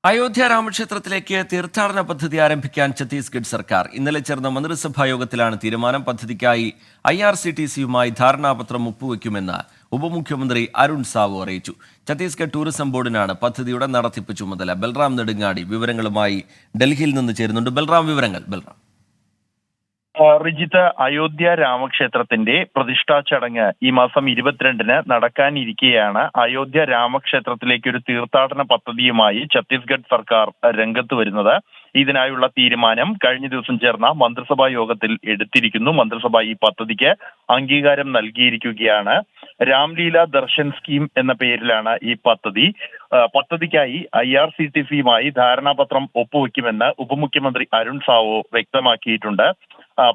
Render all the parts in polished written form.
അയോധ്യ രാമക്ഷേത്രത്തിലേക്ക് തീർത്ഥാടന പദ്ധതി ആരംഭിക്കാൻ ഛത്തീസ്ഗഡ് സർക്കാർ ഇന്നലെ ചേർന്ന മന്ത്രിസഭാ യോഗത്തിലാണ് തീരുമാനം. പദ്ധതിക്കായി IRCTCയുമായി ധാരണാപത്രം ഒപ്പുവെക്കുമെന്ന് ഉപമുഖ്യമന്ത്രി അരുൺ സാവു അറിയിച്ചു. ഛത്തീസ്ഗഡ് ടൂറിസം ബോർഡിനാണ് പദ്ധതിയുടെ നടത്തിപ്പ് ചുമതല. ബൽറാം നെടുങ്ങാടി വിവരങ്ങളുമായി ഡൽഹിയിൽ നിന്ന് ചേരുന്നുണ്ട്. ബൽറാം. റിജിത്ത്, അയോധ്യ രാമക്ഷേത്രത്തിന്റെ പ്രതിഷ്ഠാ ചടങ്ങ് ഈ മാസം 22-ന് നടക്കാനിരിക്കെയാണ് അയോധ്യ രാമക്ഷേത്രത്തിലേക്ക് ഒരു തീർത്ഥാടന പദ്ധതിയുമായി ഛത്തീസ്ഗഡ് സർക്കാർ രംഗത്ത് വരുന്നത്. ഇതിനായുള്ള തീരുമാനം കഴിഞ്ഞ ദിവസം ചേർന്ന മന്ത്രിസഭാ യോഗത്തിൽ എടുത്തിരിക്കുന്നു. മന്ത്രിസഭ ഈ പദ്ധതിക്ക് അംഗീകാരം നൽകിയിരിക്കുകയാണ്. രാംലീല ദർശൻ സ്കീം എന്ന പേരിലാണ് ഈ പദ്ധതി. പദ്ധതിക്കായി IRCTCയുമായി ധാരണാപത്രം ഒപ്പുവെക്കുമെന്ന് ഉപമുഖ്യമന്ത്രി അരുൺ സാവു വ്യക്തമാക്കിയിട്ടുണ്ട്.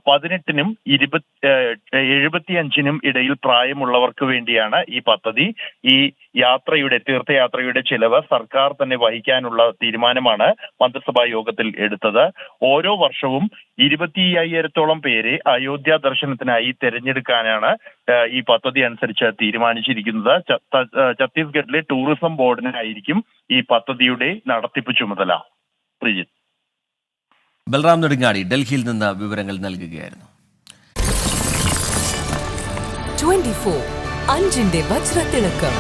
18-നും 75-നും ഇടയിൽ പ്രായമുള്ളവർക്ക് വേണ്ടിയാണ് ഈ പദ്ധതി. ഈ തീർത്ഥയാത്രയുടെ ചെലവ് സർക്കാർ തന്നെ വഹിക്കാനുള്ള തീരുമാനമാണ് മന്ത്രിസഭാ യോഗത്തിൽ എടുത്തത്. ഓരോ വർഷവും 25,000-ഓളം പേരെ അയോധ്യ ദർശനത്തിനായി തെരഞ്ഞെടുക്കാനാണ് ഈ പദ്ധതി അനുസരിച്ച് തീരുമാനിച്ചിരിക്കുന്നത്. ഛത്തീസ്ഗഡിലെ ടൂറിസം ബോർഡിനായിരിക്കും ഈ പദ്ധതിയുടെ നടത്തിപ്പ് ചുമതല. ശ്രീജിത്ത്. ബൽറാം നെടുങ്ങാടി ഡൽഹിയിൽ നിന്ന് വിവരങ്ങൾ നൽകുകയായിരുന്നു. 24 അഞ്ചിന്റെ വജ്രത്തിളക്കം.